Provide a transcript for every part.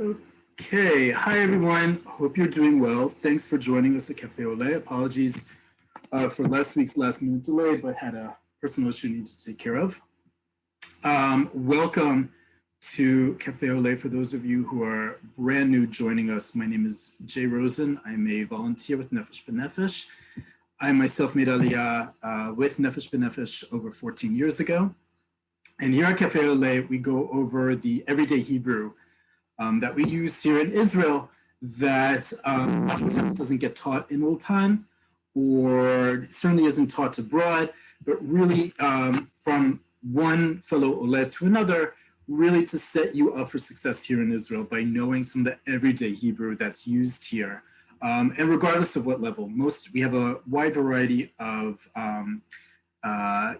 Okay, hi everyone. Hope you're doing well. Thanks for joining us at Cafe Oleh. Apologies for last week's last minute delay, but had a personal issue I need to take care of. Welcome to Cafe Oleh. For those of you who are brand new joining us, my name is Jay Rosen. I'm a volunteer with Nefesh B'Nefesh. I myself made Aliyah with Nefesh B'Nefesh over 14 years ago. And here at Cafe Oleh, we go over the everyday Hebrew that we use here in Israel that oftentimes doesn't get taught in Ulpan or certainly isn't taught abroad, but really from one fellow Oleh to another, really to set you up for success here in Israel by knowing some of the everyday Hebrew that's used here. And regardless of what level, we have a wide variety of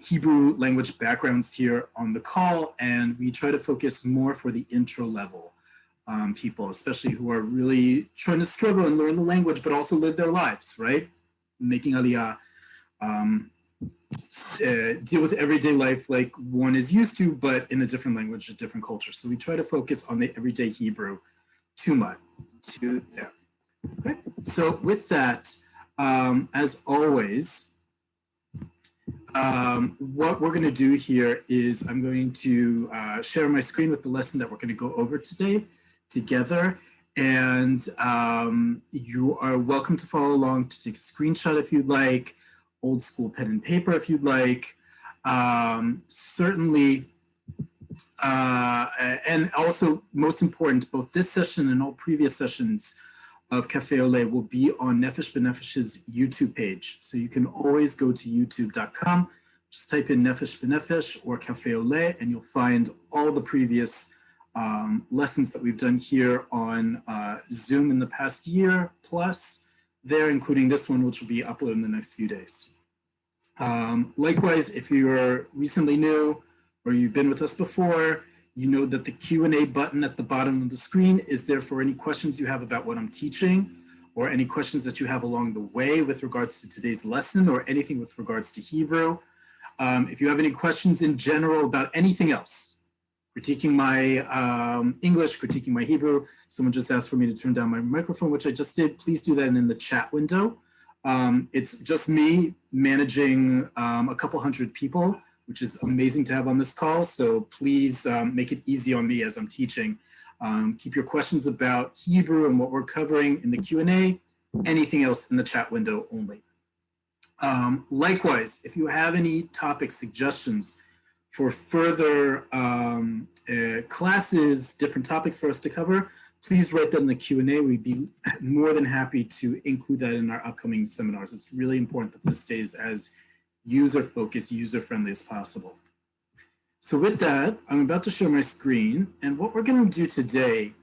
Hebrew language backgrounds here on the call, and we try to focus more for the intro level people, especially who are really trying to struggle and learn the language, but also live their lives, right? Making Aliyah deal with everyday life like one is used to, but in a different language, a different culture. So we try to focus on the everyday Hebrew too much. Okay. So with that, as always, what we're going to do here is I'm going to share my screen with the lesson that we're going to go over today together. And you are welcome to follow along, to take a screenshot if you'd like, old school pen and paper if you'd like. Certainly, and also most important, both this session and all previous sessions of Cafe Oleh will be on Nefesh B'Nefesh's YouTube page. So you can always go to youtube.com, just type in Nefesh B'Nefesh or Cafe Oleh, and you'll find all the previous lessons that we've done here on Zoom in the past year plus there, including this one, which will be uploaded in the next few days. Likewise, if you're recently new or you've been with us before, you know that the Q&A button at the bottom of the screen is there for any questions you have about what I'm teaching or any questions that you have along the way with regards to today's lesson or anything with regards to Hebrew. If you have any questions in general about anything else, critiquing my English, critiquing my Hebrew, someone just asked for me to turn down my microphone, which I just did. Please do that in the chat window. It's just me managing a couple hundred people, which is amazing to have on this call. So please make it easy on me as I'm teaching. Keep your questions about Hebrew and what we're covering in the Q&A, anything else in the chat window only. Likewise, if you have any topic suggestions for further classes, different topics for us to cover, please write that in the Q&A. We'd be more than happy to include that in our upcoming seminars. It's really important that this stays as user-focused, user-friendly as possible. So with that, I'm about to share my screen, and what we're going to do today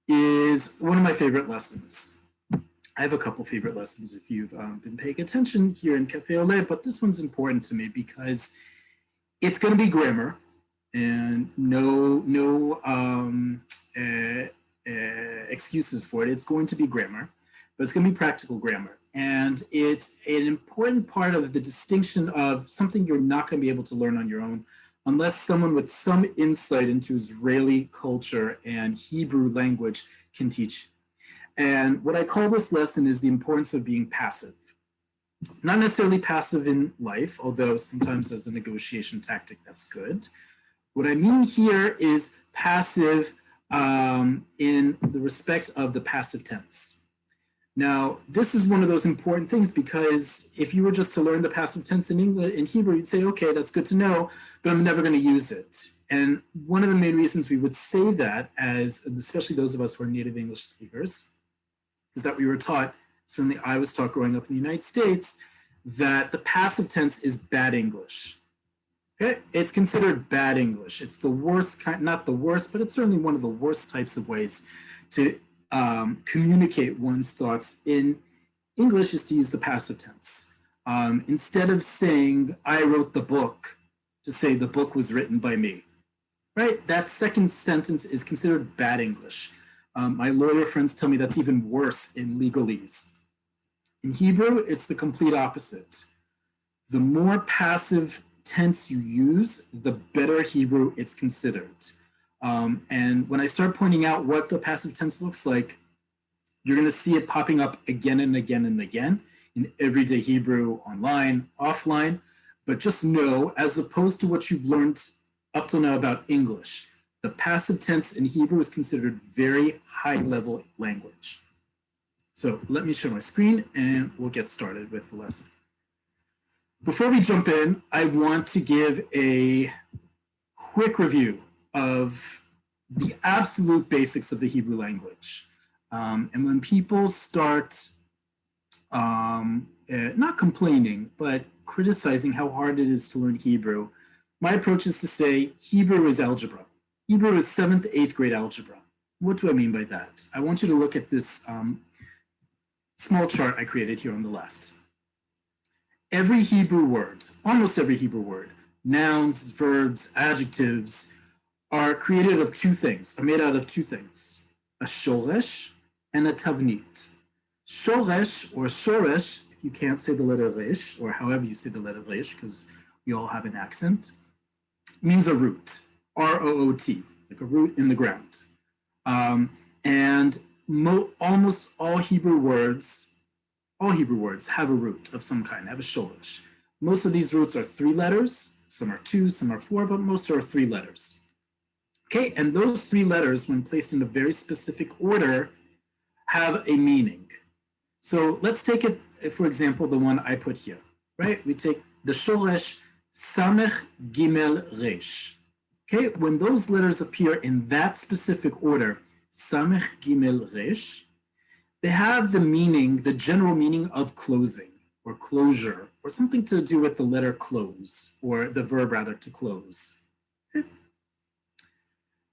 is one of my favorite lessons. I have a couple favorite lessons if you've been paying attention here in Cafe Oleh, but this one's important to me because it's going to be grammar, and no excuses for it. It's going to be grammar, but it's going to be practical grammar. And it's an important part of the distinction of something you're not going to be able to learn on your own unless someone with some insight into Israeli culture and Hebrew language can teach. And what I call this lesson is the importance of being passive. Not necessarily passive in life, although sometimes as a negotiation tactic, that's good. What I mean here is passive in the respect of the passive tense. Now, this is one of those important things because if you were just to learn the passive tense in English, in Hebrew, you'd say, okay, that's good to know, but I'm never going to use it. And one of the main reasons we would say that, as especially those of us who are native English speakers, is that we were taught, certainly I was taught growing up in the United States, that the passive tense is bad English. Okay? It's considered bad English. It's the worst kind, not the worst, but it's certainly one of the worst types of ways to communicate one's thoughts in English is to use the passive tense. Instead of saying, I wrote the book, to say the book was written by me, right? That second sentence is considered bad English. My lawyer friends tell me that's even worse in legalese. In Hebrew, it's the complete opposite. The more passive tense you use, the better Hebrew it's considered. And when I start pointing out what the passive tense looks like, you're going to see it popping up again and again and again in everyday Hebrew, online, offline. But just know, as opposed to what you've learned up till now about English, the passive tense in Hebrew is considered very high-level language. So let me share my screen and we'll get started with the lesson. Before we jump in, I want to give a quick review of the absolute basics of the Hebrew language. And when people start not complaining, but criticizing how hard it is to learn Hebrew, my approach is to say Hebrew is algebra. Hebrew is 7th, 8th grade algebra. What do I mean by that? I want you to look at this small chart I created here on the left. Every Hebrew word, almost every Hebrew word, nouns, verbs, adjectives, are created of two things, are made out of two things, a shoresh and a tavnit. Shoresh or shoresh, if you can't say the letter resh, or however you say the letter resh, because we all have an accent, means a root, R-O-O-T, like a root in the ground. And almost all Hebrew words have a root of some kind, have a shoresh. Most of these roots are 3 letters, some are 2, some are 4, but most are 3 letters. Okay, and those 3 letters, when placed in a very specific order, have a meaning. So let's take it, for example, the one I put here, right? We take the shoresh samech gimel resh. Okay, when those letters appear in that specific order, samech gimel resh, they have the meaning, the general meaning of closing or closure, or something to do with the letter close, or the verb rather, to close. Okay.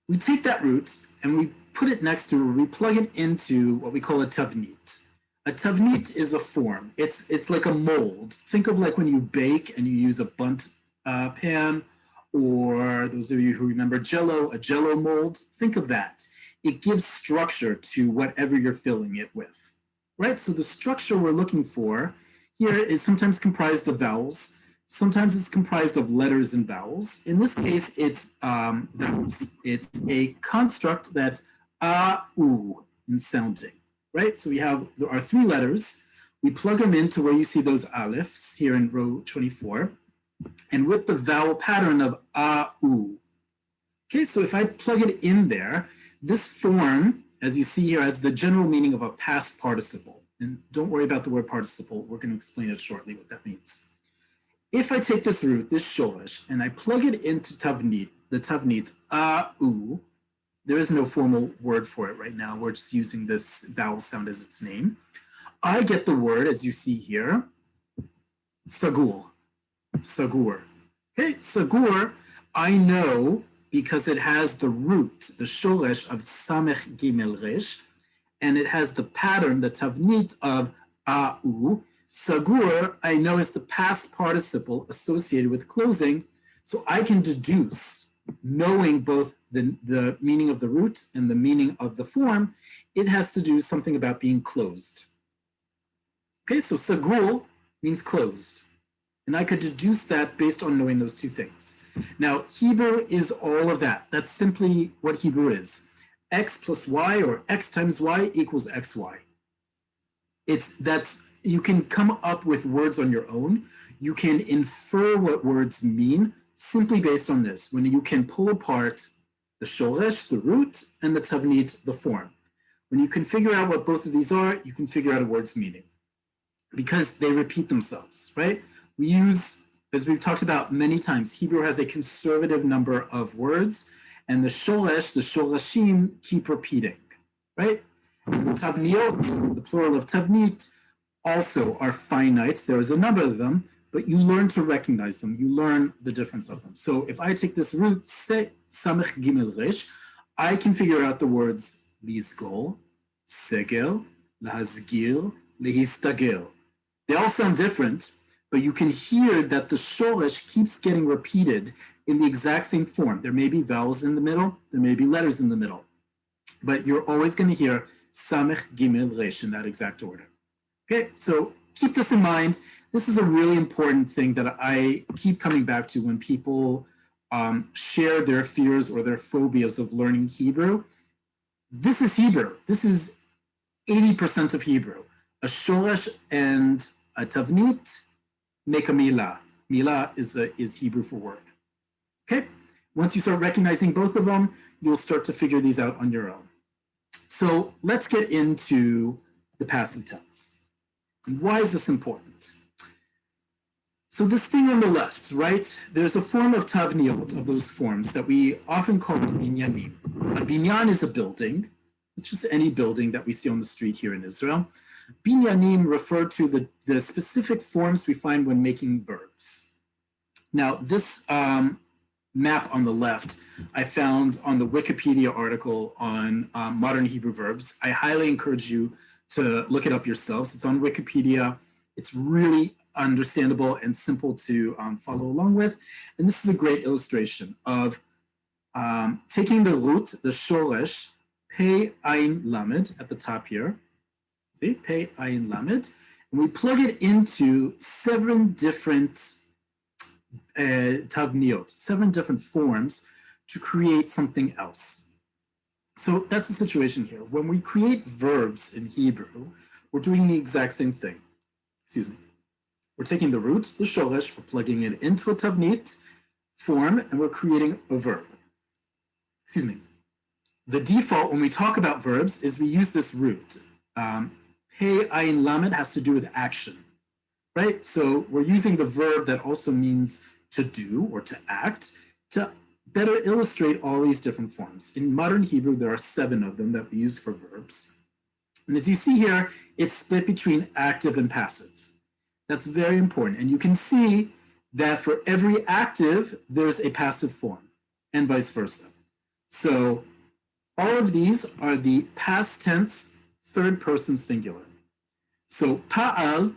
We take that root and we put it next to, or we plug it into what we call a tavnit. A tavnit is a form. It's like a mold. Think of like when you bake and you use a bundt pan, or those of you who remember Jell-O, a Jell-O mold. Think of that. It gives structure to whatever you're filling it with, right? So the structure we're looking for here is sometimes comprised of vowels. Sometimes it's comprised of letters and vowels. In this case, it's vowels. It's a construct that's a-u in sounding, right? So we have our 3 letters. We plug them into where you see those aleph here in row 24. And with the vowel pattern of a-u. Okay, so if I plug it in there, this form, as you see here, has the general meaning of a past participle. And don't worry about the word participle. We're going to explain it shortly what that means. If I take this root, this shoresh, and I plug it into tavnit, the tavnit, a-u, there is no formal word for it right now. We're just using this vowel sound as its name. I get the word, as you see here, sagur. Sagur. Okay, sagur, I know because it has the root, the shoresh of samech gimel resh, and it has the pattern, the tavnit of a-u. Sagur, I know, is the past participle associated with closing, so I can deduce, knowing both the meaning of the root and the meaning of the form, it has to do something about being closed. Okay, so sagur means closed, and I could deduce that based on knowing those 2 things. Now, Hebrew is all of that. That's simply what Hebrew is. X plus Y, or X times Y equals XY. You can come up with words on your own. You can infer what words mean simply based on this, when you can pull apart the shoresh, the root, and the tavnit, the form. When you can figure out what both of these are, you can figure out a word's meaning because they repeat themselves, right? We use, as we've talked about many times, Hebrew has a conservative number of words, and the shoresh, the shorashim, keep repeating, right? And the tavniot, the plural of tavnit, also are finite. There is a number of them, but you learn to recognize them. You learn the difference of them. So if I take this root, samech gimel resh, I can figure out the words lizgor, segel, lahazgir, lehistager. They all sound different, but you can hear that the shoresh keeps getting repeated in the exact same form. There may be vowels in the middle, there may be letters in the middle, but you're always going to hear samech gimel resh in that exact order. Okay, so keep this in mind. This is a really important thing that I keep coming back to when people share their fears or their phobias of learning Hebrew. This is Hebrew. This is 80% of Hebrew. A shoresh and a tavnit make a milah. Milah is Hebrew for word. Okay? Once you start recognizing both of them, you'll start to figure these out on your own. So let's get into the passive tense. And why is this important? So this thing on the left, right, there's a form of tavniot, of those forms, that we often call binyanim. A binyan is a building. It's just any building that we see on the street here in Israel. Binyanim refer to the specific forms we find when making verbs. Now, this map on the left, I found on the Wikipedia article on modern Hebrew verbs. I highly encourage you to look it up yourselves. It's on Wikipedia. It's really understandable and simple to follow along with. And this is a great illustration of taking the root, the shoresh, Pei Ayin Lamed at the top here. See, Pei Ayin Lamed. And we plug it into 7 different tavniot, 7 different forms to create something else. So that's the situation here. When we create verbs in Hebrew, we're doing the exact same thing. Excuse me. We're taking the root, the shoresh, we're plugging it into a tavnit form, and we're creating a verb. Excuse me. The default when we talk about verbs is we use this root. Pei ayin lamed has to do with action, right? So we're using the verb that also means to do or to act to better illustrate all these different forms. In modern Hebrew, there are 7 of them that we use for verbs. And as you see here, it's split between active and passive. That's very important. And you can see that for every active, there's a passive form and vice versa. So all of these are the past tense, third person singular. So pa'al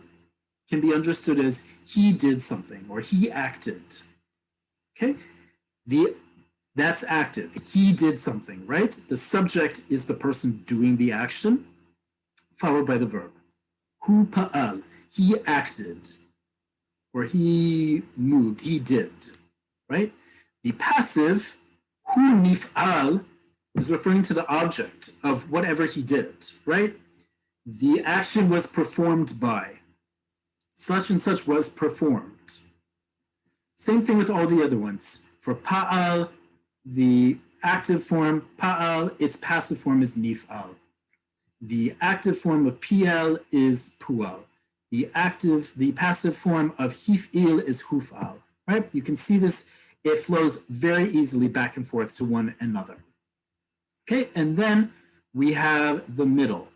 can be understood as he did something or he acted. Okay? That's active. He did something, right? The subject is the person doing the action, followed by the verb. Hu pa'al. He acted, or he moved, he did, right? The passive, hu nif'al, is referring to the object of whatever he did, right? The action was performed by. Such and such was performed. Same thing with all the other ones. For pa'al, the active form, pa'al, its passive form is nif'al. The active form of pi'al is pu'al. The passive form of hif'il is huf'al, right? You can see this, it flows very easily back and forth to one another. Okay, and then we have the middle,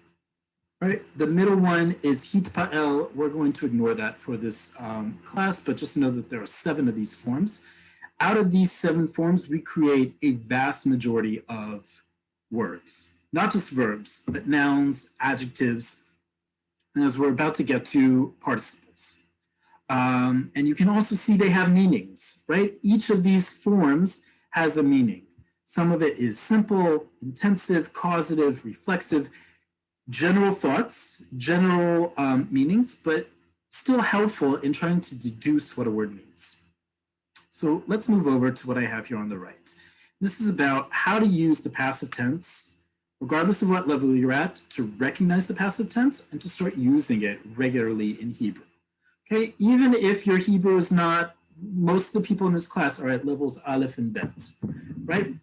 right? The middle one is hitpa'el. We're going to ignore that for this class, but just know that there are 7 of these forms. Out of these 7 forms, we create a vast majority of words, not just verbs, but nouns, adjectives, and as we're about to get to participles. And you can also see they have meanings, right? Each of these forms has a meaning. Some of it is simple, intensive, causative, reflexive, general thoughts, general meanings, but still helpful in trying to deduce what a word means. So let's move over to what I have here on the right. This is about how to use the passive tense, regardless of what level you're at, to recognize the passive tense and to start using it regularly in Hebrew. Okay, even if your Hebrew is not, most of the people in this class are at levels Aleph and Bet, right?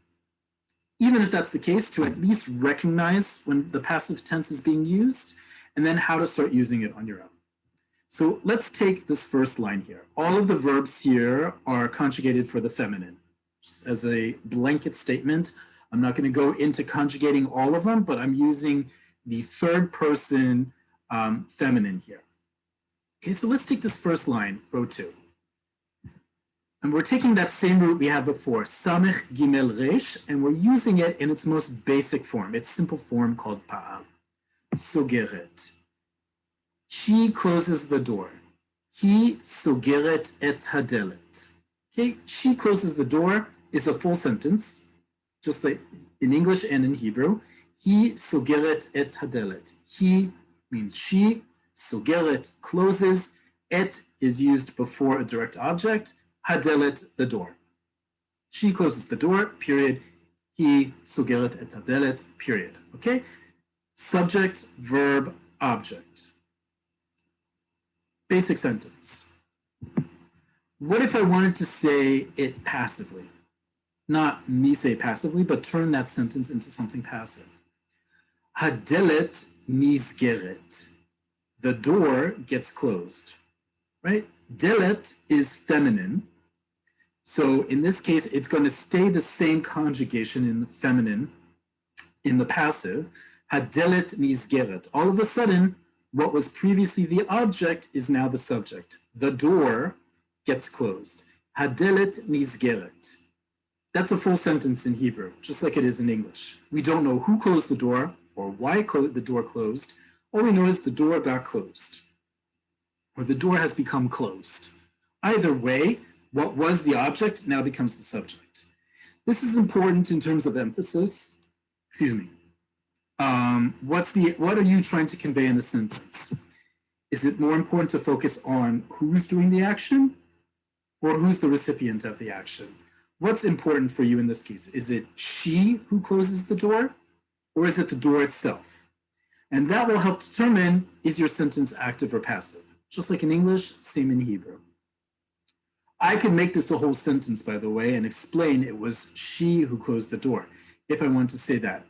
Even if that's the case, to at least recognize when the passive tense is being used, and then how to start using it on your own. So let's take this first line here. All of the verbs here are conjugated for the feminine. Just as a blanket statement, I'm not going to go into conjugating all of them, but I'm using the third person feminine here. Okay, so let's take this first line, row 2. And we're taking that same root we had before, samech gimel resh, and we're using it in its most basic form, its simple form called pa'al. Sogeret. She closes the door. He sogeret et hadelet. Okay, she closes the door is a full sentence, just like in English and in Hebrew. He sogeret et hadelet. He means she, sogeret closes, et is used before a direct object, hadelet the door. She closes the door, period. He סוגרת את הדלת, period. Okay? Subject, verb, object. Basic sentence. What if I wanted to say it passively? Not me say passively, but turn that sentence into something passive. Hadelet נסגרת. The door gets closed, right? Delet is feminine. So in this case, it's going to stay the same conjugation in the feminine, in the passive. Hadelet נסגרת. All of a sudden, what was previously the object is now the subject. The door gets closed. Hadelet נסגרת. That's a full sentence in Hebrew, just like it is in English. We don't know who closed the door or why the door closed. All we know is the door got closed, or the door has become closed. Either way, what was the object now becomes the subject. This is important in terms of emphasis. Excuse me. What are you trying to convey in a sentence? Is it more important to focus on who's doing the action or who's the recipient of the action? What's important for you in this case? Is it she who closes the door, or is it the door itself? And that will help determine, is your sentence active or passive? Just like in English, same in Hebrew. I could make this a whole sentence, by the way, and explain it was she who closed the door, if I want to say that.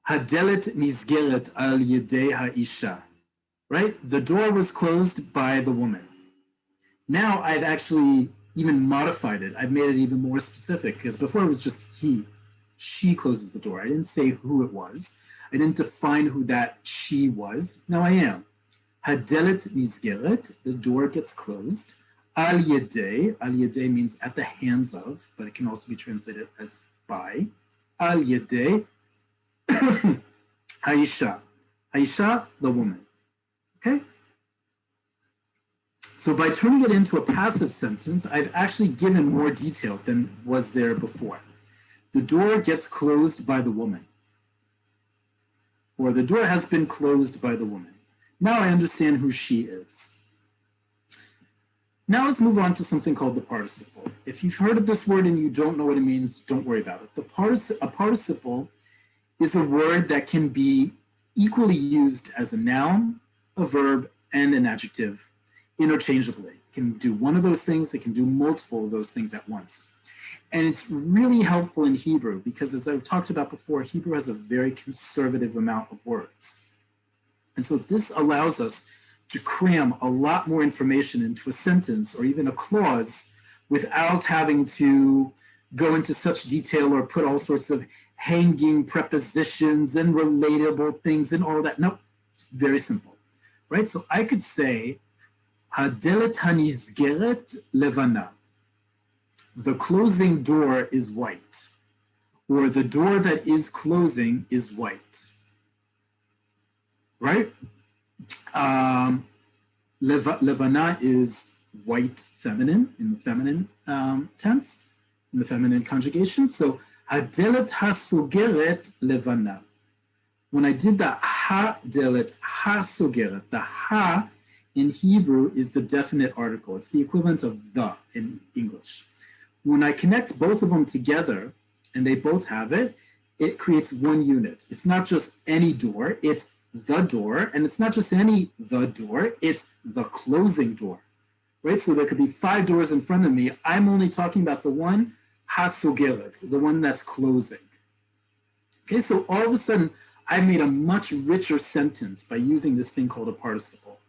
Hadelet נסגרת על ידי האישה. Right? The door was closed by the woman. Now I've actually even modified it. I've made it even more specific, because before it was just he. She closes the door. I didn't say who it was. I didn't define who that she was. Now I am. Hadelet נסגרת, the door gets closed. Al yedei means at the hands of, but it can also be translated as by. Al yedei haisha. Haisha, the woman. Okay? So by turning it into a passive sentence, I've actually given more detail than was there before. The door gets closed by the woman. Or the door has been closed by the woman. Now I understand who she is. Now let's move on to something called the participle. If you've heard of this word and you don't know what it means, don't worry about it. A participle is a word that can be equally used as a noun, a verb, and an adjective interchangeably. It can do one of those things, it can do multiple of those things at once. And it's really helpful in Hebrew because, as I've talked about before, Hebrew has a very conservative amount of words. And so this allows us to cram a lot more information into a sentence or even a clause without having to go into such detail or put all sorts of hanging prepositions and relatable things and all that. No, it's very simple, right? So I could say, Hadelet hanisgeret levana. The closing door is white, or the door that is closing is white, right? Levana is white feminine in the feminine tense, in the feminine conjugation. So hadelet hasogeret levana. When I did the hadelet hasogeret, the ha in Hebrew is the definite article. It's the equivalent of the in English. When I connect both of them together and they both have it, it creates one unit. It's not just any door, it's the door, and it's not just any the door, it's the closing door, right? So there could be 5 doors in front of me. I'm only talking about the one, hasogeret, the one that's closing. Okay, so all of a sudden, I made a much richer sentence by using this thing called a participle.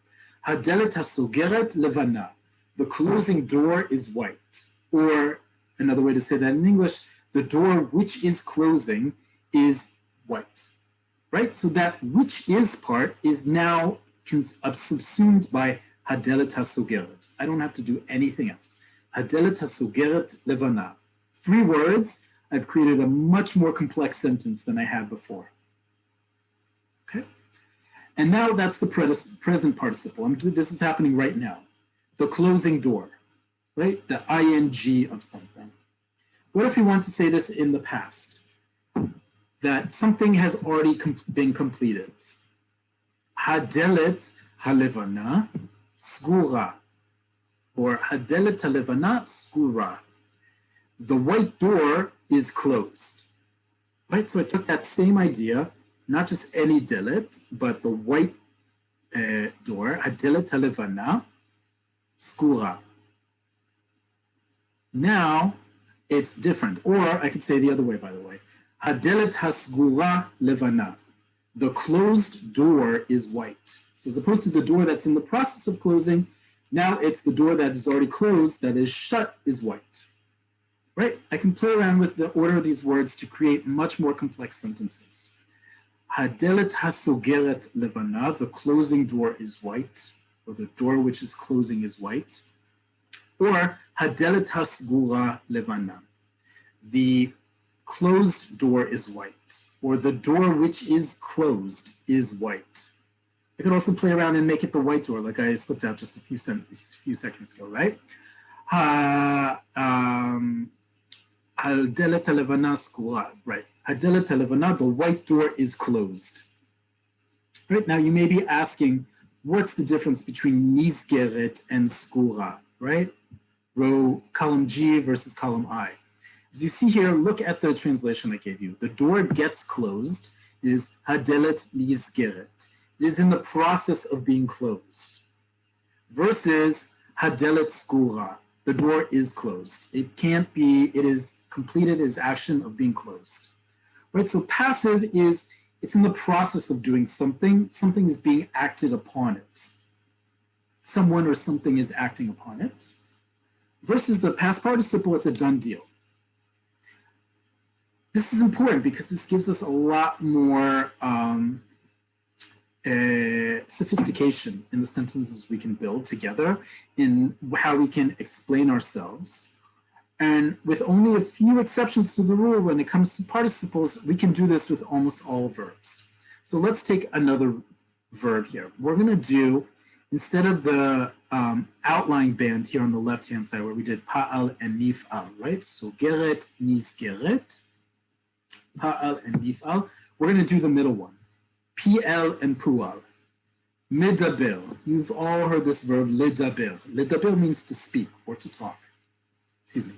Hadelet hasogeret levana. The closing door is white. Or another way to say that in English, the door which is closing is white, right? So that which is part is now subsumed by hadelet hasogeret. I don't have to do anything else. Hadelet hasogeret levana. 3 words, I've created a much more complex sentence than I had before. Okay? And now that's the present participle. This is happening right now. The closing door. Right? The ing of something. What if we want to say this in the past? That something has already been completed. Hadelet halevana skura. Or hadelet halevana skura. the white door is closed. Right, so I took that same idea, not just any delet, but the white door, hadelet halevana, skura. Now, it's different. Or I could say the other way, by the way. Hadelet hasgura levana. The closed door is white. So as opposed to the door that's in the process of closing, now it's the door that is already closed, that is shut, is white. Right? I can play around with the order of these words to create much more complex sentences. Hadelet hasogeret levana, the closing door is white, or the door which is closing is white. Or hadelet hasgura levana, the closed door is white, or the door which is closed is white. I could also play around and make it the white door, like I slipped out just a few seconds ago, right? Hadelet halevana skura, right? Hadelet halevana, the white door is closed. Right, now you may be asking, what's the difference between nizgeret and skura, right? Column G versus column I. As you see here, look at the translation I gave you. The door gets closed is hadelet nizgeret. It is in the process of being closed. Versus hadelet skura. The door is closed. It can't be, it is completed its action of being closed. Right, so passive is, it's in the process of doing something. Something is being acted upon it. Someone or something is acting upon it. Versus the past participle, it's a done deal. This is important because this gives us a lot more sophistication in the sentences we can build together, in how we can explain ourselves. And with only a few exceptions to the rule, when it comes to participles, we can do this with almost all verbs. So let's take another verb here. We're going to do, instead of the outline band here on the left-hand side where we did pa'al and nif'al, right? So geret, nizgeret, pa'al and nif'al. We're going to do the middle one, pl and pu'al. Medaber, you've all heard this verb, ledaber. Ledaber means to speak or to talk. Excuse me.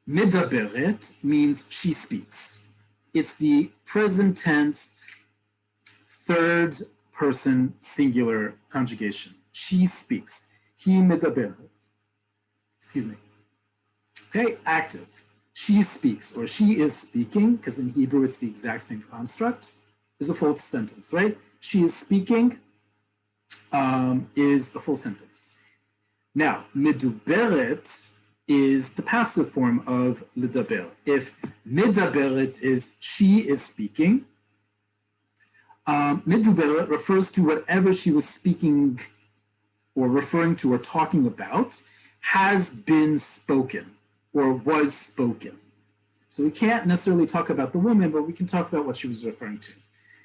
Medaberet means she speaks. It's the present tense, third person singular conjugation. She speaks. He medaberet. Excuse me. Okay, active. She speaks, or she is speaking, because in Hebrew it's the exact same construct, is a full sentence, right? She is speaking is a full sentence. Now, meduberet is the passive form of ledaber. If medaberet is she is speaking, meduberet refers to whatever she was speaking or referring to or talking about has been spoken or was spoken. So we can't necessarily talk about the woman, but we can talk about what she was referring to.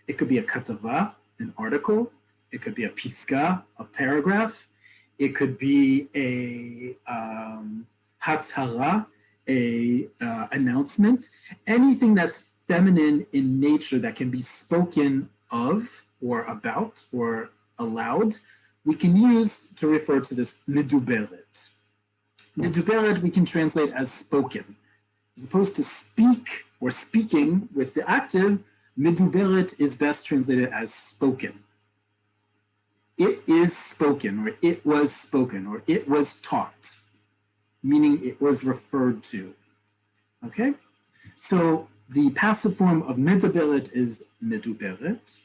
It could be a katava, an article. It could be a piska, a paragraph. It could be a hatzhara, a announcement. Anything that's feminine in nature that can be spoken of or about or aloud, we can use to refer to this meduberet. Meduberet we can translate as spoken. As opposed to speak or speaking with the active, meduberet is best translated as spoken. It is spoken, or it was spoken, or it was taught, meaning it was referred to. Okay? So the passive form of meduberet is meduberet.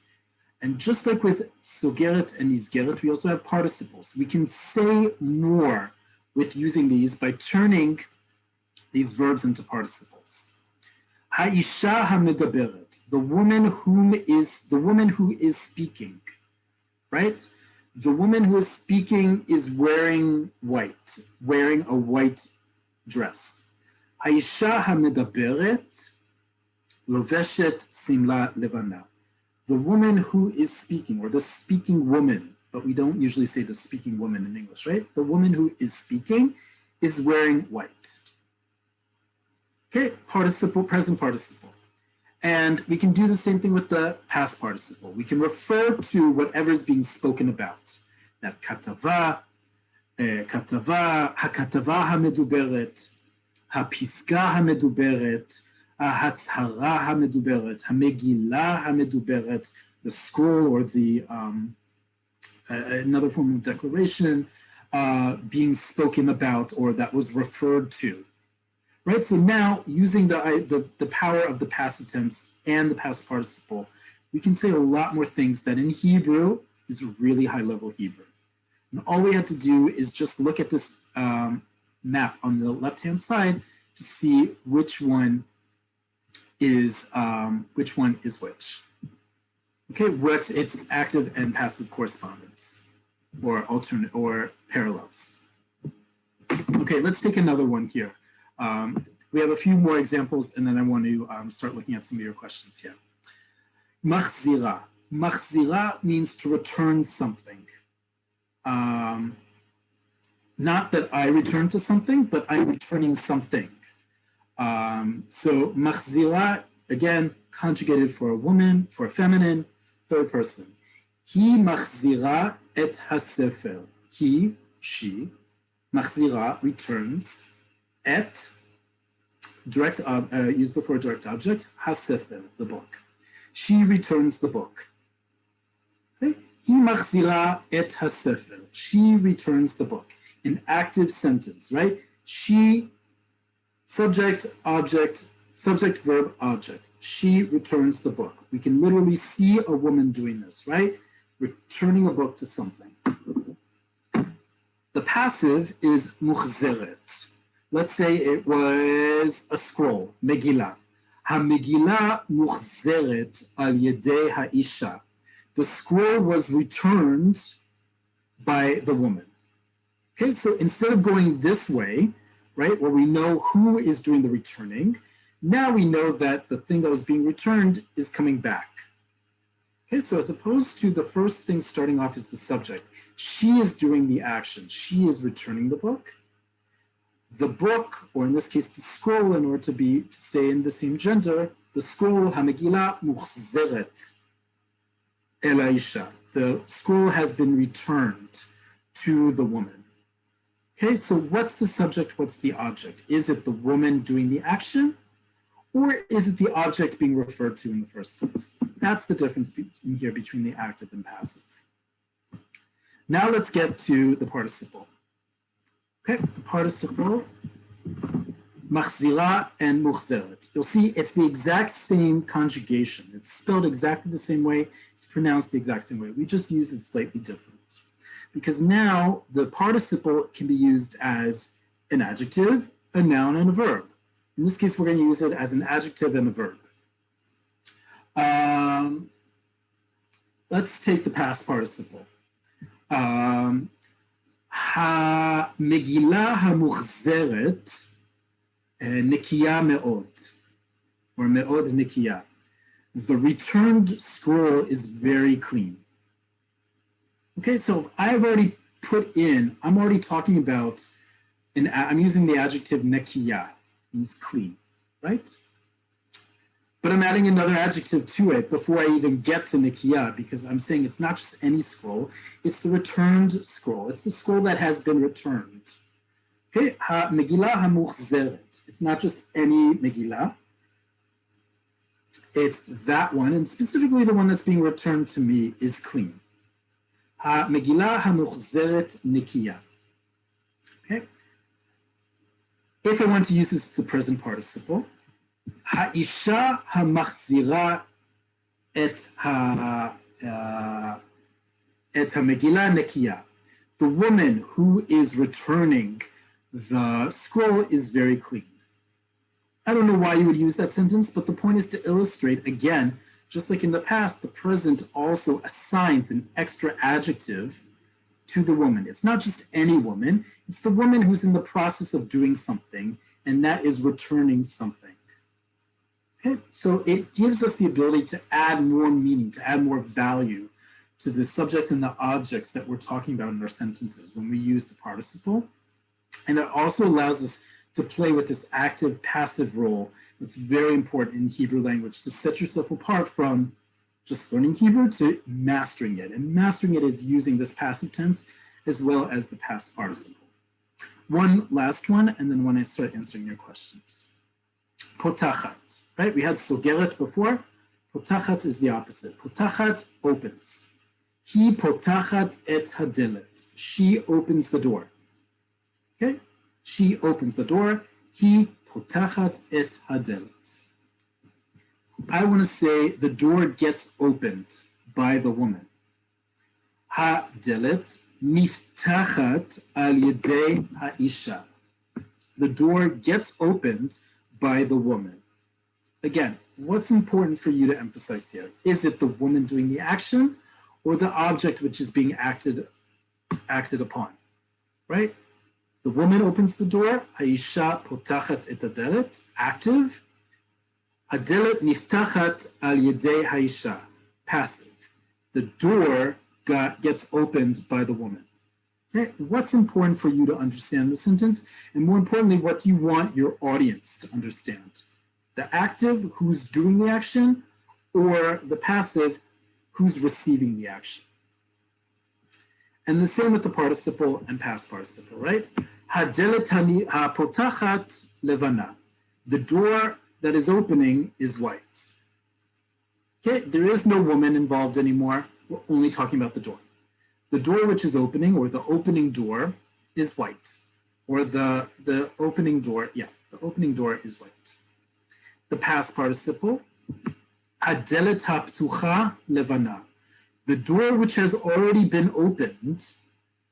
And just like with sogeret and nizgeret, we also have participles. We can say more with using these by turning these verbs into participles. Ha'isha ha'medaberet, the woman who is speaking, right? The woman who is speaking is wearing white, wearing a white dress. Ha'isha ha'medaberet loveshet simla levana. The woman who is speaking, or the speaking woman, but we don't usually say the speaking woman in English, right? The woman who is speaking is wearing white. Okay, participle, present participle. And we can do the same thing with the past participle. We can refer to whatever is being spoken about. That katava, hakatava hameduberet, הפסקה המדוברת, ההצהרה המדוברת, המגילה המדוברת, the scroll or the another form of declaration being spoken about or that was referred to. Right, so now using the power of the passive tense and the past participle, we can say a lot more things that in Hebrew is really high level Hebrew. And all we have to do is just look at this map on the left-hand side to see which one is which. Okay, what's its active and passive correspondence or alternate or parallels. Okay, let's take another one here. We have a few more examples, and then I want to start looking at some of your questions here. Machzira. Machzira means to return something. Not that I return to something, but I'm returning something. So machzira, again, conjugated for a woman, for a feminine, third person. He machzira et hasefer. He, she, machzira, returns, et, direct, used before direct object, hasefer, the book. She returns the book. Okay? He machzira et hasefer. She returns the book. An active sentence, right? She, subject, object, subject, verb, object. She returns the book. We can literally see a woman doing this, right? Returning a book to something. The passive is muchzeret. Let's say it was a scroll, Megillah. Ha-Megillah muchzeret al yedei ha-isha. The scroll was returned by the woman. Okay, so instead of going this way, right, where we know who is doing the returning, now we know that the thing that was being returned is coming back. Okay, so as opposed to the first thing starting off as the subject, she is doing the action. She is returning the book. The book, or in this case, the scroll, in order to stay in the same gender, the scroll, ha-Megillah muchzeret el ha-isha. The scroll has been returned to the woman. Okay, so what's the subject, what's the object? Is it the woman doing the action, or is it the object being referred to in the first place? That's the difference in here between the active and passive. Now let's get to the participle. Okay, the participle, machzira and muchzeret. You'll see it's the exact same conjugation. It's spelled exactly the same way. It's pronounced the exact same way. We just use it slightly different. Because now the participle can be used as an adjective, a noun, and a verb. In this case, we're going to use it as an adjective and a verb. Let's take the past participle. Ha-Megillah ha-muchzeret nekiya me'od, or me'od nekiya. The returned scroll is very clean. Okay, so I've already I'm already talking about, I'm using the adjective nekiya, means clean, right? But I'm adding another adjective to it before I even get to nekiya, because I'm saying it's not just any scroll, it's the returned scroll. It's the scroll that has been returned. Okay, ha-Megillah ha-muchzeret. It's not just any Megillah. It's that one, and specifically the one that's being returned to me is clean. Ha-Megillah ha-muchzeret nekiya. Okay. If I want to use this as the present participle, ha-Isha ha-machzira et ha-Megillah nekiya. The woman who is returning the scroll is very clean. I don't know why you would use that sentence, but the point is to illustrate, again, just like in the past, the present also assigns an extra adjective to the woman. It's not just any woman, it's the woman who's in the process of doing something, and that is returning something. Okay, so it gives us the ability to add more meaning, to add more value to the subjects and the objects that we're talking about in our sentences when we use the participle. And it also allows us to play with this active passive role. It's very important in Hebrew language to set yourself apart from just learning Hebrew to mastering it. And mastering it is using this passive tense as well as the past participle. One last one, and then when I start answering your questions. Potachat, right? We had sogeret before. Potachat is the opposite. Potachat opens. He potachat et hadelet. She opens the door. Okay? She opens the door. He potachat et hadelet. I want to say the door gets opened by the woman. Hadelet niftachat al yedei haisha. The door gets opened by the woman. Again, what's important for you to emphasize here? Is it the woman doing the action or the object which is being acted upon, right? The woman opens the door, haisha potachat et hadelet, active. Hadelet niftachat al yedei haisha, passive. The door gets opened by the woman. Okay, what's important for you to understand the sentence? And more importantly, what do you want your audience to understand? The active, who's doing the action, or the passive, who's receiving the action? And the same with the participle and past participle, right? Hadelet hapotachat levana. The door that is opening is white. Okay, there is no woman involved anymore. We're only talking about the door. The door which is opening, or the opening door, is white. Or the opening door, the opening door is white. The past participle, hadelet haptucha levana. The door which has already been opened,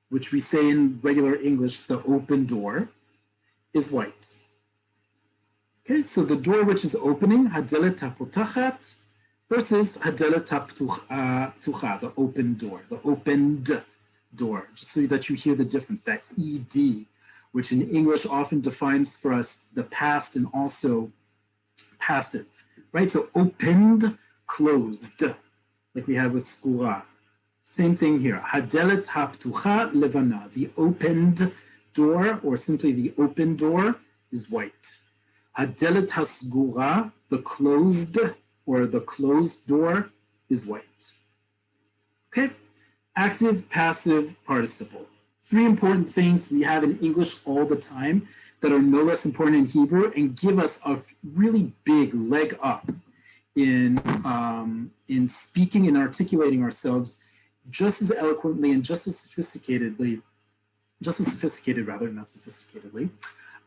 which we say in regular English, the open door, is white. Okay, so the door which is opening, hadelet hapotachat, versus hadelet haptucha, the open door, the opened door, just so that you hear the difference, that ed, which in English often defines for us the past and also passive, right? So opened, closed, like we have with skura. Same thing here. Hadelet haptucha levana. The opened door, or simply the open door, is white. Hadelet hasgura, the closed or the closed door, is white. Okay? Active, passive, participle. Three important things we have in English all the time that are no less important in Hebrew and give us a really big leg up in speaking and articulating ourselves just as eloquently and just as sophisticated,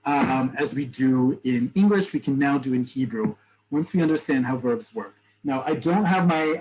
as we do in English, we can now do in Hebrew once we understand how verbs work. Now, I don't have my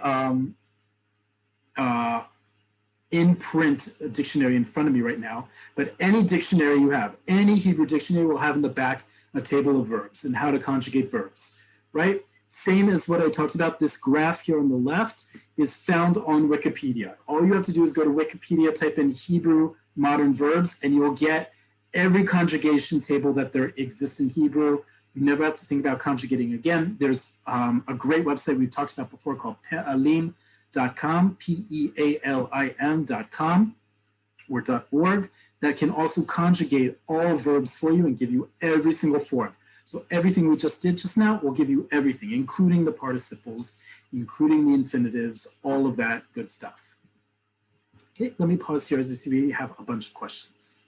in-print dictionary in front of me right now, but any dictionary you have, any Hebrew dictionary will have in the back a table of verbs and how to conjugate verbs, right? Same as what I talked about, this graph here on the left is found on Wikipedia. All you have to do is go to Wikipedia, type in Hebrew modern verbs, and you'll get every conjugation table that there exists in Hebrew. You never have to think about conjugating again. There's a great website we've talked about before called pe'alim.com, Pealim.com, or .org, that can also conjugate all verbs for you and give you every single form. So everything we just did just now will give you everything, including the participles, including the infinitives, all of that good stuff. Okay, let me pause here as I see we have a bunch of questions.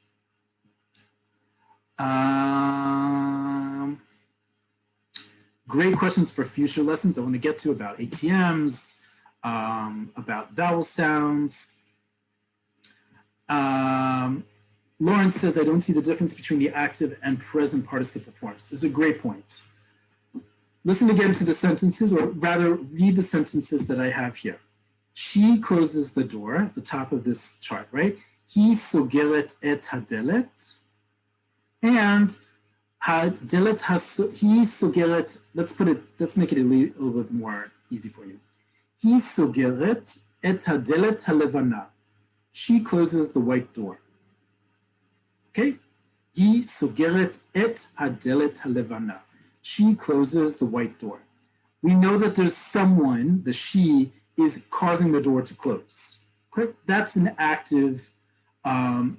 Great questions for future lessons I want to get to about ATMs, about vowel sounds. Lawrence says, I don't see the difference between the active and present participle forms. This is a great point. Listen again to the sentences, or rather read the sentences that I have here. She closes the door at the top of this chart, right? He sogeret et hadelet. And hadelet he sogeret, let's make it a little bit more easy for you. He sogeret et hadelet halevana. She closes the white door. Okay? He sogeret et hadelet halevana. She closes the white door. We know that there's someone, the she, is causing the door to close. Correct? That's an active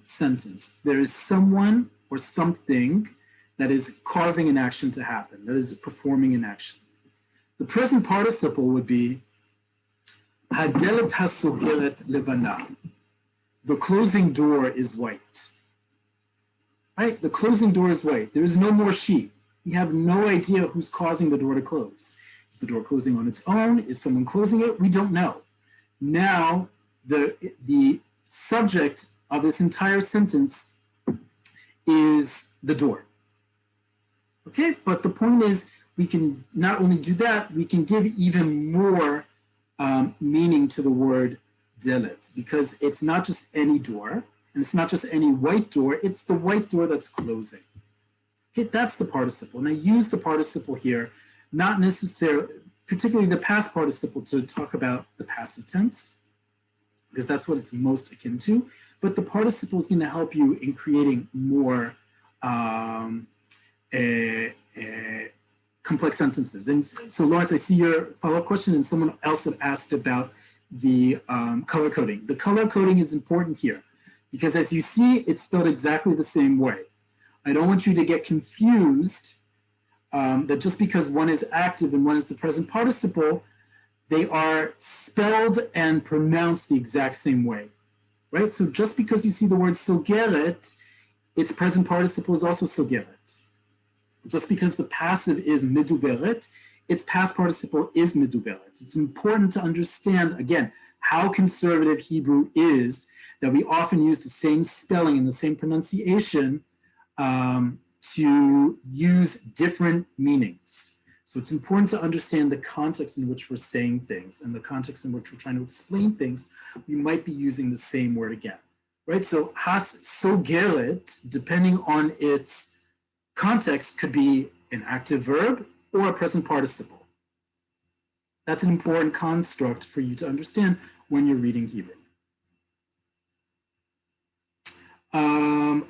sentence. There is someone or something that is causing an action to happen, that is performing an action. The present participle would be hadelet hasogeret levana. The closing door is white. right? The closing door is white. There is no more she. We have no idea who's causing the door to close. Is the door closing on its own? Is someone closing it? We don't know. Now, the subject of this entire sentence is the door. Okay, but the point is we can not only do that, we can give even more meaning to the word delet, because it's not just any door, and it's not just any white door, it's the white door that's closing. Okay, that's the participle. And I use the participle here, not necessarily, particularly the past participle, to talk about the passive tense, because that's what it's most akin to. But the participle is going to help you in creating more complex sentences. And so, Lawrence, I see your follow-up question, and someone else had asked about the color coding. The color coding is important here, because as you see, it's spelled exactly the same way. I don't want you to get confused that just because one is active and one is the present participle, they are spelled and pronounced the exact same way, right? So just because you see the word sogeret, its present participle is also sogeret. Just because the passive is meduberet, its past participle is meduberet. It's important to understand, again, how conservative Hebrew is, that we often use the same spelling and the same pronunciation to use different meanings. So it's important to understand the context in which we're saying things and the context in which we're trying to explain things. We might be using the same word again, right? So has sogeret, depending on its context, could be an active verb or a present participle. That's an important construct for you to understand when you're reading Hebrew.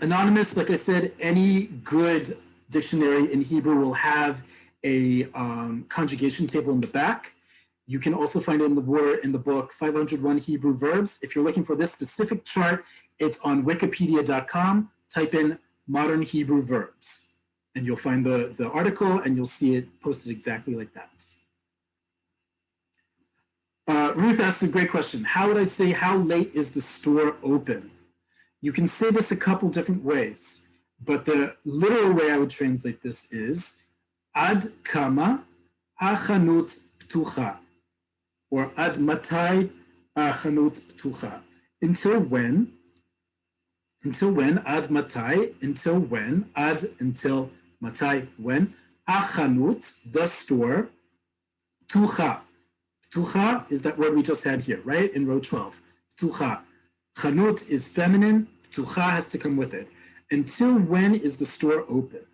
Anonymous, like I said, any good dictionary in Hebrew will have a conjugation table in the back. You can also find it in the book 501 Hebrew Verbs. If you're looking for this specific chart, it's on wikipedia.com. Type in modern Hebrew verbs, and you'll find the article, and you'll see it posted exactly like that. Ruth asked a great question. How would I say, how late is the store open? You can say this a couple different ways, but the literal way I would translate this is ad kama hachanut ptucha, or ad matai hachanut ptucha. Until when, ad matai, until when, ad, until matai, when, hachanut, the store, ptucha. Ptucha is that word we just had here, right, in row 12, ptucha. Chanut is feminine, ptucha has to come with it. Until when is the store open?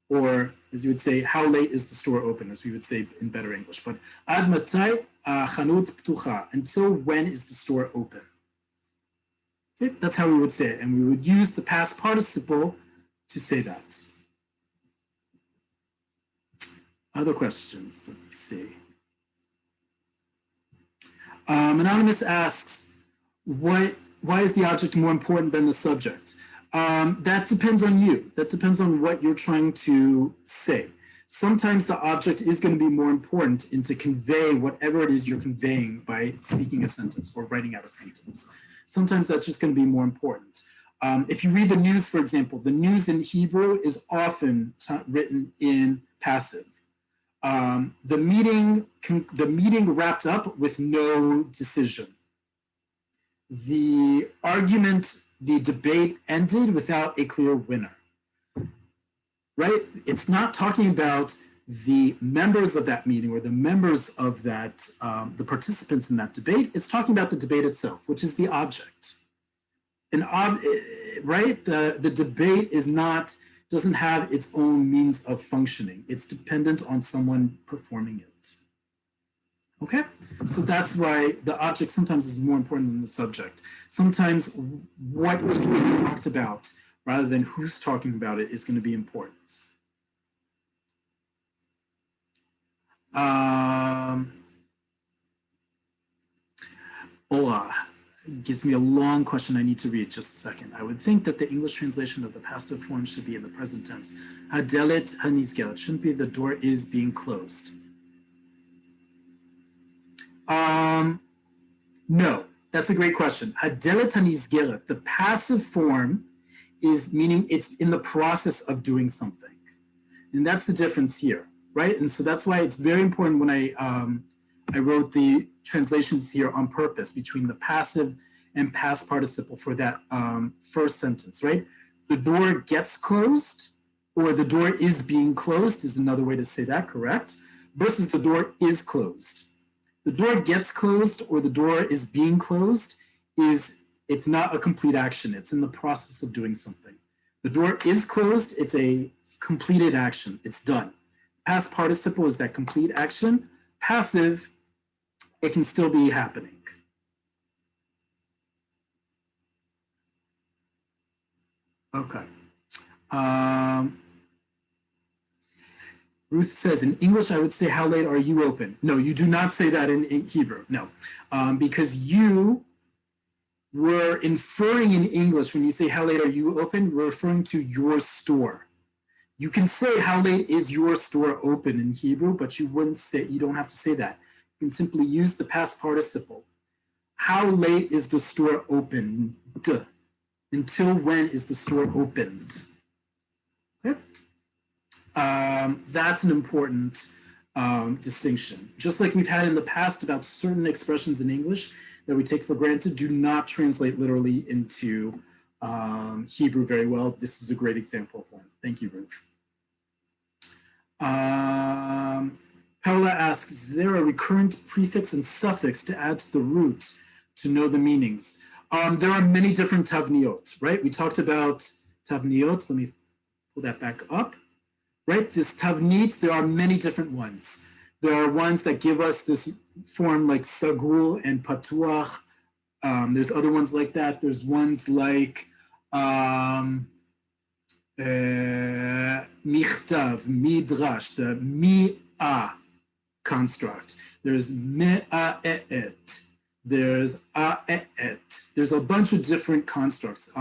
Or, as you would say, how late is the store open, as we would say in better English. But ad matai chanut ptucha, until when is the store open? Okay, that's how we would say it. And we would use the past participle to say that. Other questions, let me see. Anonymous asks, why is the object more important than the subject? That depends on you. That depends on what you're trying to say. Sometimes the object is going to be more important in to convey whatever it is you're conveying by speaking a sentence or writing out a sentence. Sometimes that's just going to be more important. If you read the news, for example, the news in Hebrew is often written in passive. The meeting wrapped up with no decision. The argument, the debate ended without a clear winner, right? It's not talking about the members of that meeting or the members of that, the participants in that debate. It's talking about the debate itself, which is the object. Right? The debate doesn't have its own means of functioning. It's dependent on someone performing it. Okay, so that's why the object sometimes is more important than the subject. Sometimes what is being talked about rather than who's talking about it is going to be important. Oleh gives me a long question I need to read. Just a second. I would think that the English translation of the passive form should be in the present tense. Hadelet hanizgeret shouldn't be the door is being closed. No, that's a great question. Hadelet hanizgeret, the passive form is meaning it's in the process of doing something. And that's the difference here, right? And so that's why it's very important when I wrote the translations here on purpose between the passive and past participle for that first sentence, right? The door gets closed, or the door is being closed is another way to say that, correct? Versus the door is closed. The door gets closed or the door is being closed it's not a complete action. It's in the process of doing something. The door is closed. It's a completed action. It's done. Past participle is that complete action. Passive, it can still be happening. Okay. Ruth says, in English, I would say, how late are you open? No, you do not say that in Hebrew, no. Because you were inferring in English, when you say, how late are you open, we're referring to your store. You can say, how late is your store open in Hebrew, but you don't have to say that. You can simply use the past participle. How late is the store opened? Until when is the store opened? Okay. That's an important distinction. Just like we've had in the past about certain expressions in English that we take for granted, do not translate literally into Hebrew very well. This is a great example of one. Thank you, Ruth. Paula asks, is there a recurrent prefix and suffix to add to the root to know the meanings? There are many different tavniot, right? We talked about tavniot. Let me pull that back up. Right, this tavnit, there are many different ones. There are ones that give us this form like sagul and patuach. There's other ones like that. There's ones like michtav, midrash, the mi'ah construct. There's me'a'et. There's a'et. There's a bunch of different constructs.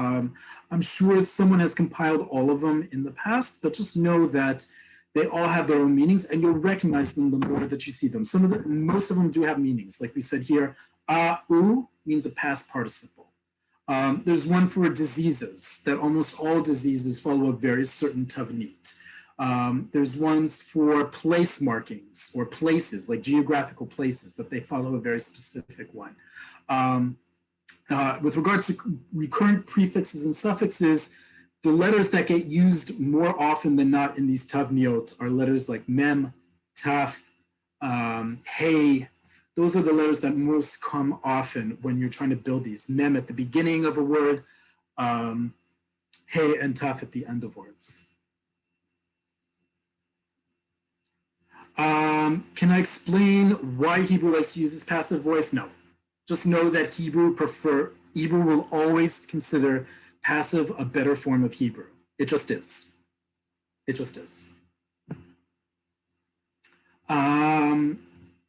I'm sure someone has compiled all of them in the past, but just know that they all have their own meanings and you'll recognize them the more that you see them. Most of them do have meanings. Like we said here, a'u means a past participle. There's one for diseases, that almost all diseases follow a very certain tavnit. There's ones for place markings or places, like geographical places, that they follow a very specific one. With regards to recurrent prefixes and suffixes, the letters that get used more often than not in these tavniot are letters like mem, taf, hey. Those are the letters that most come often when you're trying to build these. Mem at the beginning of a word, hey and taf at the end of words. Can I explain why Hebrew likes to use this passive voice? No. Just know that Hebrew will always consider passive a better form of Hebrew. It just is. It just is.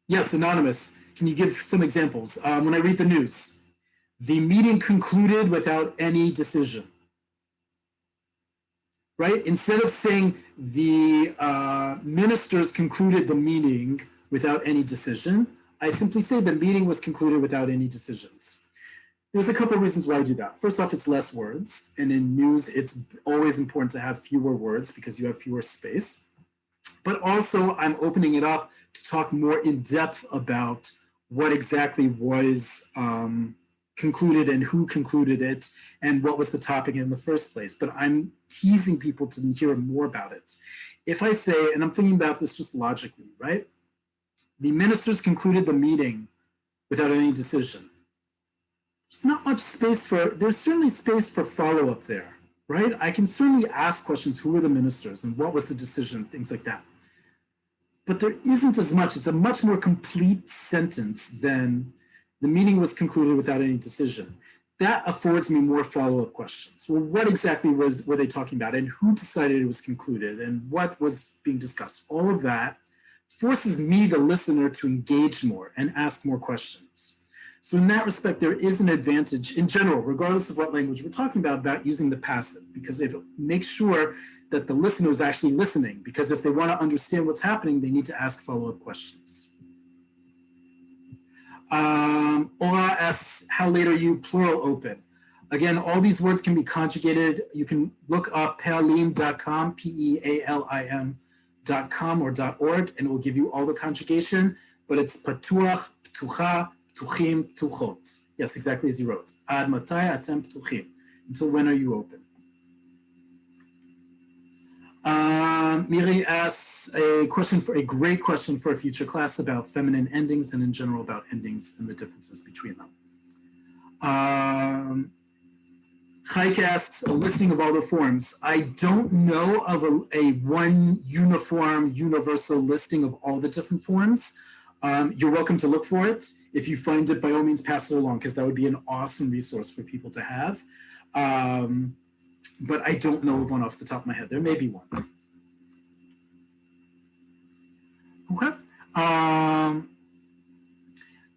Yes, anonymous. Can you give some examples? When I read the news, the meeting concluded without any decision. Right? Instead of saying the ministers concluded the meeting without any decision, I simply say the meeting was concluded without any decisions. There's a couple of reasons why I do that. First off, it's less words. And in news, it's always important to have fewer words because you have fewer space. But also, I'm opening it up to talk more in depth about what exactly was concluded and who concluded it and what was the topic in the first place. But I'm teasing people to hear more about it. If I say, and I'm thinking about this just logically, right? The ministers concluded the meeting without any decision. There's not much space there's certainly space for follow-up there, right? I can certainly ask questions, who were the ministers and what was the decision, things like that. But there isn't as much, it's a much more complete sentence than the meeting was concluded without any decision. That affords me more follow-up questions. Well, what exactly were they talking about and who decided it was concluded and what was being discussed? All of that forces me, the listener, to engage more and ask more questions. So in that respect, there is an advantage in general, regardless of what language we're talking about using the passive, because it makes sure that the listener is actually listening, because if they want to understand what's happening, they need to ask follow-up questions. Ola asks, how late are you, plural open? Again, all these words can be conjugated. You can look up pealim.com, Pealim.com or .org, and it will give you all the conjugation, but it's patuach, ptucha, ptuchim, ptuchot. Yes, exactly as you wrote. Ad matai atem ptuchim. Until when are you open? Miri asks a great question for a future class about feminine endings and in general about endings and the differences between them. Chaik asks a listing of all the forms. I don't know of a one uniform, universal listing of all the different forms. You're welcome to look for it. If you find it, by all means, pass it along, because that would be an awesome resource for people to have. But I don't know of one off the top of my head. There may be one. Okay.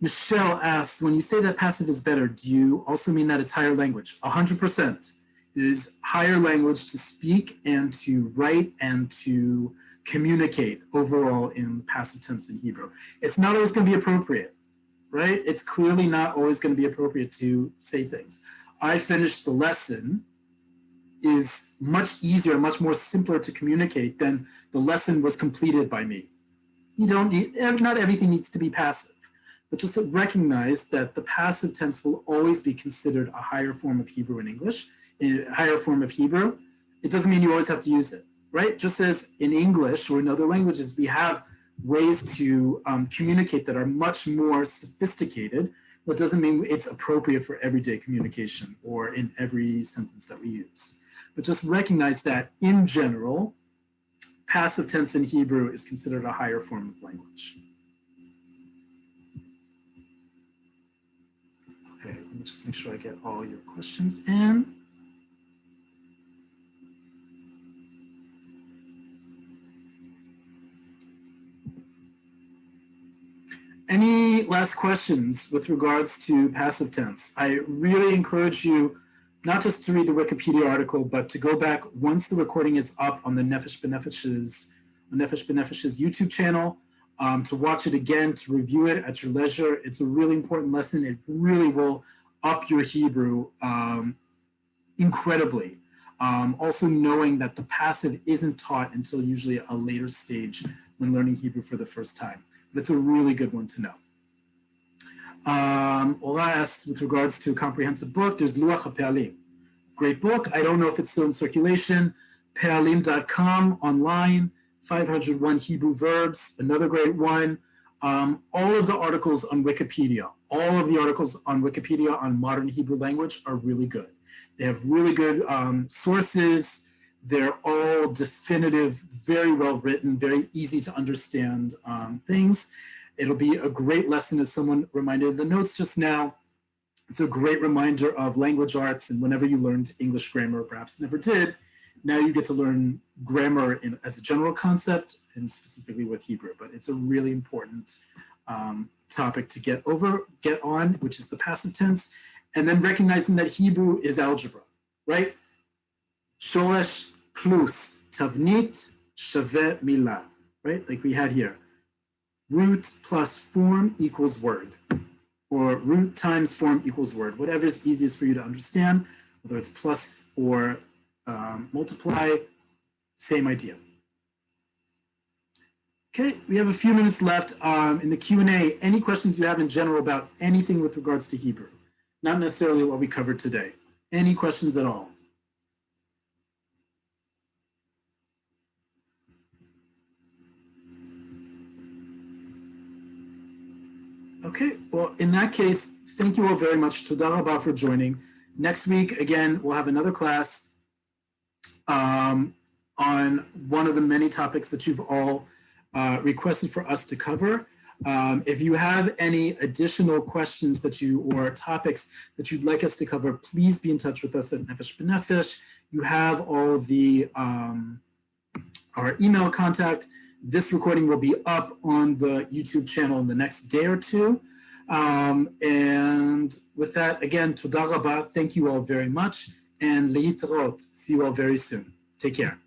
Michelle asks, when you say that passive is better, do you also mean that it's higher language? 100%. It is higher language to speak and to write and to communicate overall in passive tense in Hebrew. It's not always going to be appropriate, right? It's clearly not always going to be appropriate to say things. I finished the lesson is much easier, much more simpler to communicate than the lesson was completed by me. You don't need, not everything needs to be passive, but just recognize that the passive tense will always be considered a higher form of Hebrew in English, a higher form of Hebrew. It doesn't mean you always have to use it, right? Just as in English or in other languages, we have ways to communicate that are much more sophisticated. That doesn't mean it's appropriate for everyday communication or in every sentence that we use. But just recognize that in general, passive tense in Hebrew is considered a higher form of language. Okay, let me just make sure I get all your questions in. Any last questions with regards to passive tense? I really encourage you not just to read the Wikipedia article, but to go back once the recording is up on the Nefesh B'Nefesh's YouTube channel, to watch it again, to review it at your leisure. It's a really important lesson. It really will up your Hebrew incredibly. Also knowing that the passive isn't taught until usually a later stage when learning Hebrew for the first time. But it's a really good one to know. Oleh asks, with regards to a comprehensive book, there's Luach HaPe'alim. Great book. I don't know if it's still in circulation. Pe'alim.com online, 501 Hebrew verbs, another great one. All of the articles on Wikipedia, on modern Hebrew language are really good. They have really good sources. They're all definitive, very well written, very easy to understand things. It'll be a great lesson, as someone reminded in the notes just now. It's a great reminder of language arts, and whenever you learned English grammar, or perhaps never did, now you get to learn grammar as a general concept, and specifically with Hebrew. But it's a really important topic to get on, which is the passive tense, and then recognizing that Hebrew is algebra, right? Shoresh plus tavnit shaveh milah, right? Like we had here. Root plus form equals word, or root times form equals word, whatever is easiest for you to understand, whether it's plus or multiply, same idea. Okay, we have a few minutes left in the Q&A. Any questions you have in general about anything with regards to Hebrew? Not necessarily what we covered today. Any questions at all? Okay, well, in that case, thank you all very much. Toda rabah for joining. Next week, again, we'll have another class on one of the many topics that you've all requested for us to cover. If you have any additional questions or topics that you'd like us to cover, please be in touch with us at Nefesh B'Nefesh. You have all the our email contact. This recording will be up on the YouTube channel in the next day or two. And with that, again, toda rabah, thank you all very much, and le'itrot, see you all very soon. Take care.